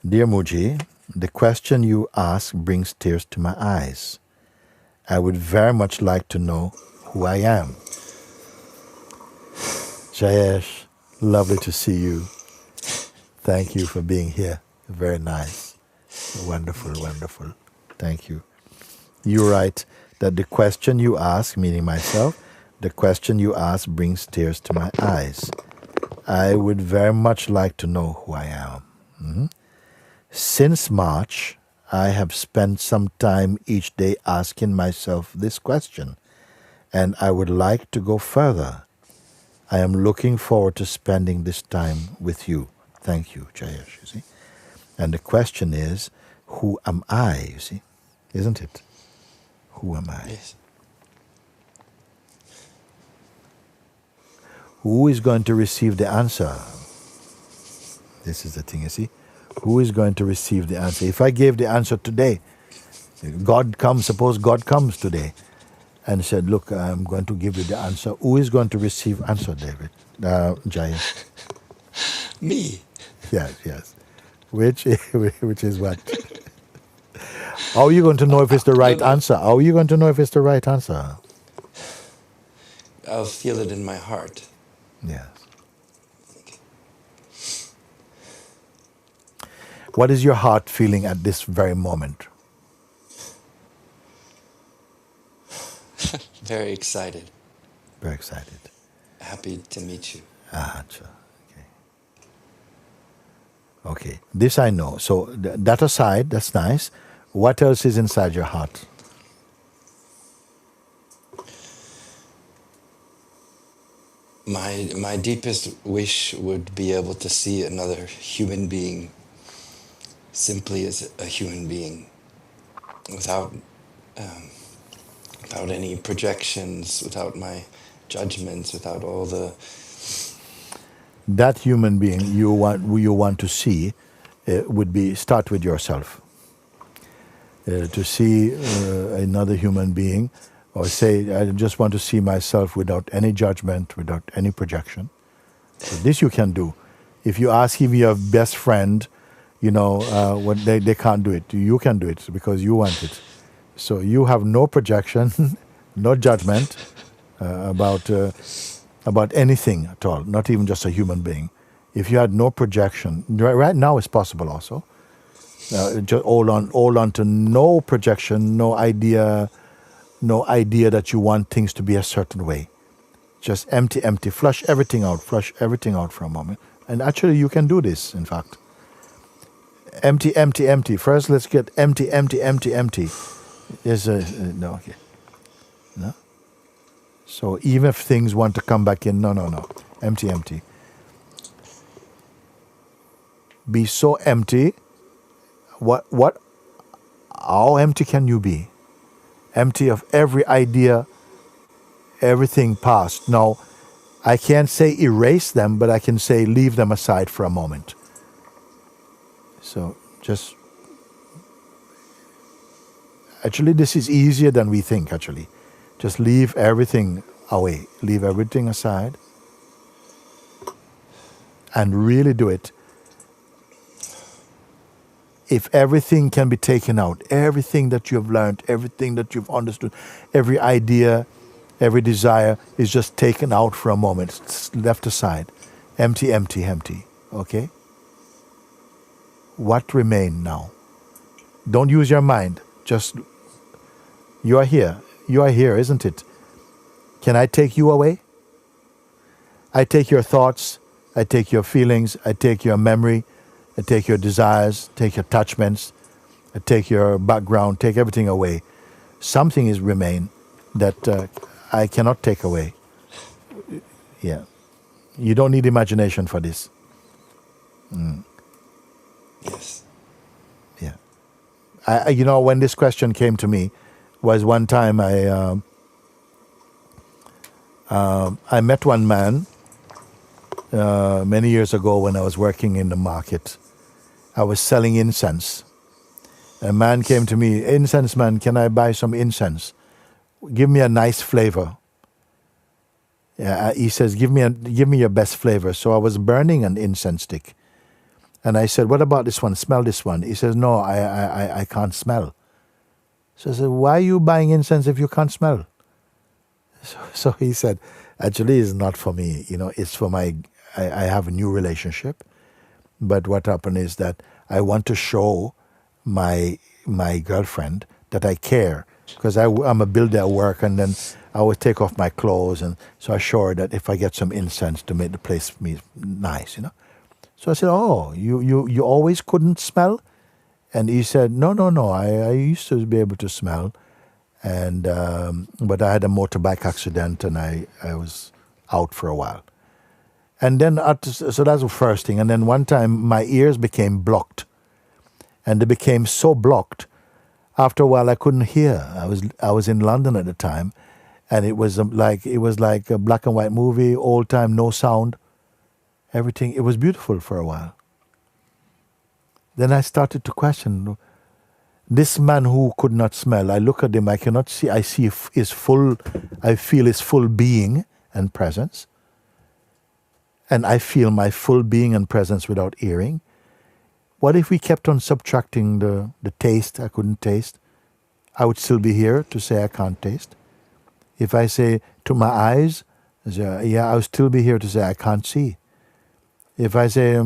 Dear Mooji, the question you ask brings tears to my eyes. I would very much like to know who I am. Jayesh, lovely to see you. Thank you for being here. Very nice. Wonderful, wonderful. Thank you. You write that the question you ask, meaning myself, the question you ask brings tears to my eyes. I would very much like to know who I am. Since March, I have spent some time each day asking myself this question, and I would like to go further. I am looking forward to spending this time with you. Thank you, Jayesh, you see. And the question is, who am I, you see? Isn't it? Who am I? Yes. Who is going to receive the answer? This is the thing, you see. Who is going to receive the answer? If I gave the answer today, suppose God comes today and said, look, I'm going to give you the answer. Who is going to receive answer, David? Jaya? Me. Yes. Which is what? How are you going to know if it's the right answer? How are you going to know if it's the right answer? I'll feel it in my heart. Yes. What is your heart feeling at this very moment? Very excited. Very excited. Happy to meet you. Sure. Okay. This I know. So that aside, that's nice. What else is inside your heart? My deepest wish would be able to see another human being simply as a human being, without any projections, without my judgments, without all the... That human being you want to see would be, start with yourself. To see another human being, or say, I just want to see myself without any judgment, without any projection. So this you can do. If you ask him your best friend, what they can't do it. You can do it because you want it. So you have no projection, no judgment about anything at all, not even just a human being. If you had no projection, right now it's possible also. Just hold on to no projection, no idea that you want things to be a certain way. Just empty, flush everything out for a moment. And actually you can do this, in fact. Empty. First let's get empty. No. So even if things want to come back in, no. Empty. Be so empty. How empty can you be? Empty of every idea, everything past. Now, I can't say erase them, but I can say leave them aside for a moment. So actually this is easier than we think, actually. Just leave everything away. Leave everything aside. And really do it. If everything can be taken out, everything that you have learned, everything that you've understood, every idea, every desire is just taken out for a moment, it's left aside. Empty. Okay? What remains now? Don't use your mind. Just, you are here. You are here, isn't it? Can I take you away? I take your thoughts, I take your feelings, I take your memory, I take your desires, take your attachments, I take your background, take everything away. Something is remain that I cannot take away. Yeah. You don't need imagination for this. Yes. Yeah. When this question came to me, was one time I met one man many years ago when I was working in the market. I was selling incense. A man came to me, "Incense man, can I buy some incense? Give me a nice flavor." He says, give me your best flavor. So I was burning an incense stick. And I said, what about this one? Smell this one. He says, no, I can't smell. So I said, why are you buying incense if you can't smell? So he said, actually, it's not for me. It's for I have a new relationship. But what happened is that I want to show my girlfriend that I care. Because I'm a builder at work, and then I would take off my clothes. And so I show her that if I get some incense to make the place nice, So I said, oh, you always couldn't smell? And he said, no, I used to be able to smell. And but I had a motorbike accident, and I was out for a while. And then, so that's the first thing. And then one time, my ears became blocked. And they became so blocked, after a while I couldn't hear. I was in London at the time, and it was like a black and white movie, old time, no sound. Everything, it was beautiful for a while. Then I started to question, this man who could not smell, I look at him, I cannot see, I see his full, I feel his full being and presence. And I feel my full being and presence without hearing. What if we kept on subtracting the taste I couldn't taste? I would still be here to say I can't taste. If I say to my eyes, yeah, I would still be here to say I can't see. If I say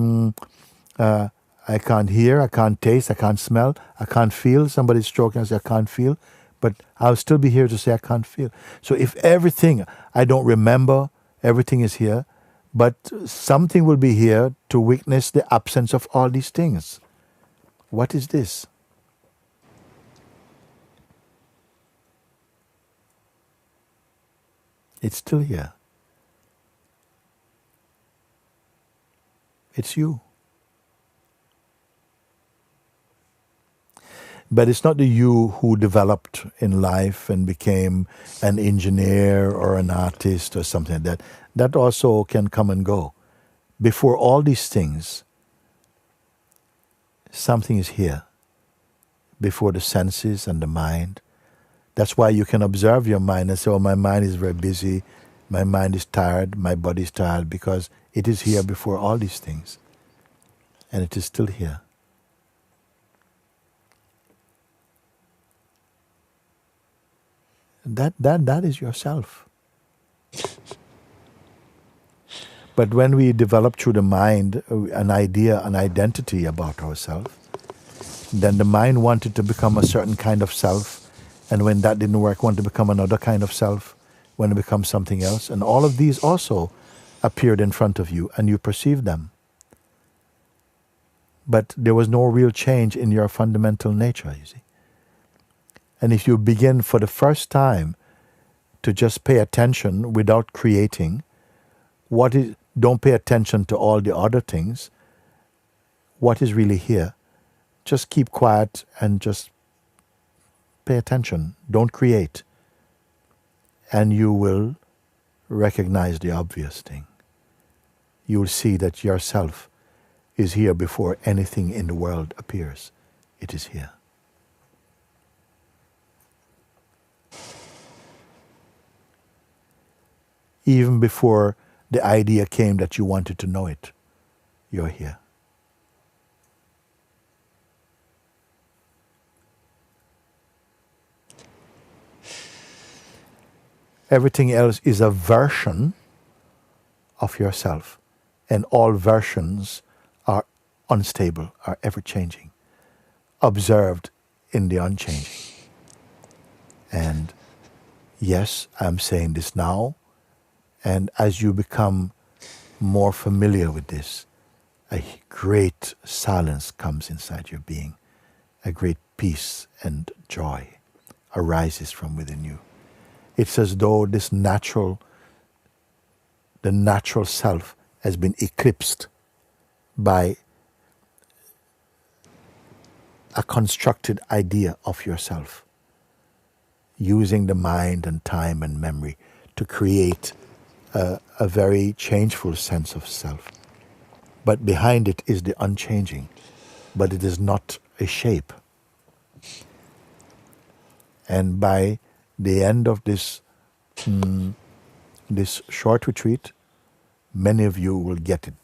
I can't hear, I can't taste, I can't smell, I can't feel, somebody's stroking, I say I can't feel, but I'll still be here to say I can't feel. So if everything, I don't remember, everything is here, but something will be here to witness the absence of all these things. What is this? It's still here. It's you. But it's not the you who developed in life and became an engineer or an artist or something like that. That also can come and go. Before all these things, something is here. Before the senses and the mind. That's why you can observe your mind and say, oh, my mind is very busy, my mind is tired, my body is tired, because it is here before all these things. And it is still here. That is yourself. But when we develop through the mind an idea, an identity about ourselves, then the mind wanted to become a certain kind of self, and when that didn't work, wanted to become another kind of self, when it becomes something else. And all of these also appeared in front of you, and you perceived them. But there was no real change in your fundamental nature, you see. And if you begin for the first time to just pay attention without creating, don't pay attention to all the other things, what is really here, just keep quiet and just pay attention. Don't create. And you will recognize the obvious thing. You will see that yourself is here before anything in the world appears. It is here. Even before the idea came that you wanted to know it, you're here. Everything else is a version of yourself. And all versions are unstable, are ever-changing, observed in the unchanging. And yes, I'm saying this now, and as you become more familiar with this, a great silence comes inside your being. A great peace and joy arises from within you. It's as though the natural self has been eclipsed by a constructed idea of yourself, using the mind and time and memory to create a very changeful sense of self. But behind it is the unchanging, but it is not a shape. And by the end of this short retreat, many of you will get it.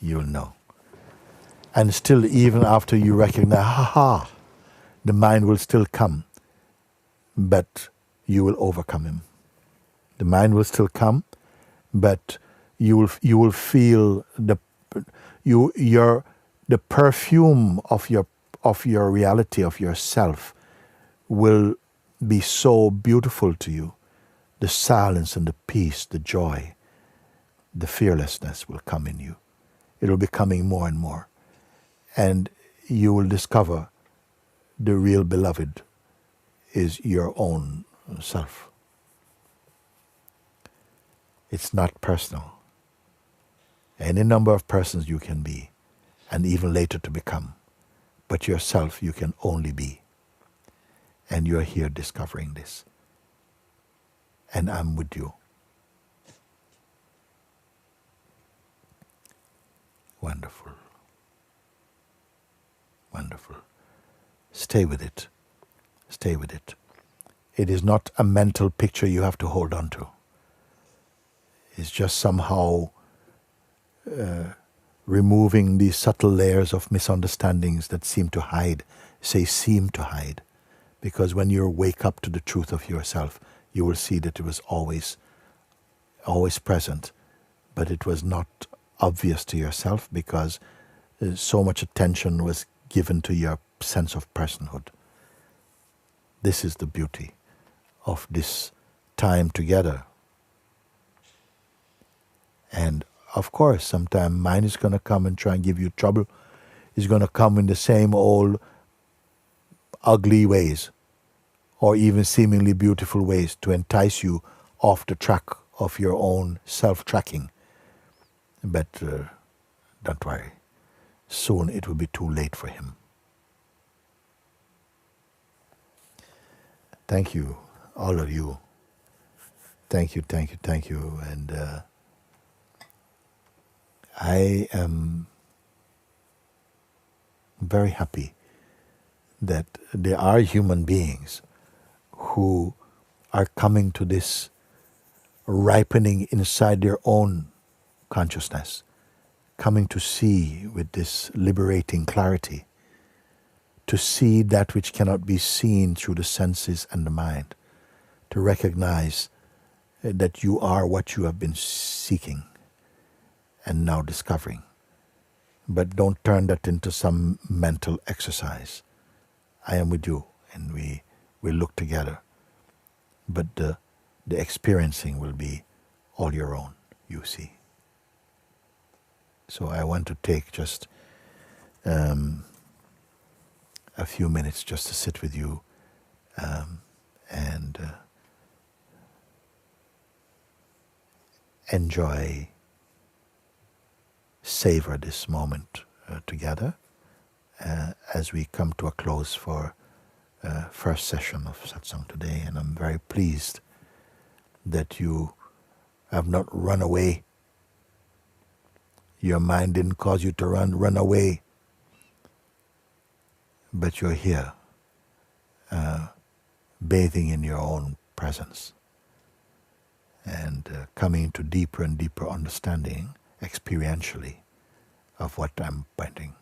you'll know. And still, even after you recognize, the mind will still come, but you will overcome him. The mind will still come, but you will feel the perfume of your reality, of yourself, will be so beautiful to you. The silence and the peace, the joy, the fearlessness will come in you. It will be coming more and more. And you will discover the real beloved is your own self. It's not personal. Any number of persons you can be, and even later to become. But yourself you can only be. And you're here discovering this. And I'm with you. Wonderful. Wonderful. Stay with it. Stay with it. It is not a mental picture you have to hold on to. It's just somehow removing these subtle layers of misunderstandings that seem to hide. Say seem to hide. Because when you wake up to the truth of yourself, you will see that it was always present, but it was not obvious to yourself because so much attention was given to your sense of personhood. This is the beauty of this time together. And of course, sometimes mind is going to come and try and give you trouble. It's going to come in the same old ugly ways, or even seemingly beautiful ways to entice you off the track of your own self-tracking. But don't worry, soon it will be too late for him. Thank you, all of you. Thank you, thank you, thank you. And I am very happy that there are human beings who are coming to this ripening inside their own consciousness, coming to see with this liberating clarity, to see that which cannot be seen through the senses and the mind, to recognize that you are what you have been seeking and now discovering. But don't turn that into some mental exercise. I am with you, and we look together. But the experiencing will be all your own, you see. So I want to take just a few minutes just to sit with you and enjoy, savor this moment together as we come to a close for first session of Satsang today. And I'm very pleased that you have not run away. Your mind didn't cause you to run away. But you're here, bathing in your own presence and coming to deeper and deeper understanding experientially of what I'm pointing.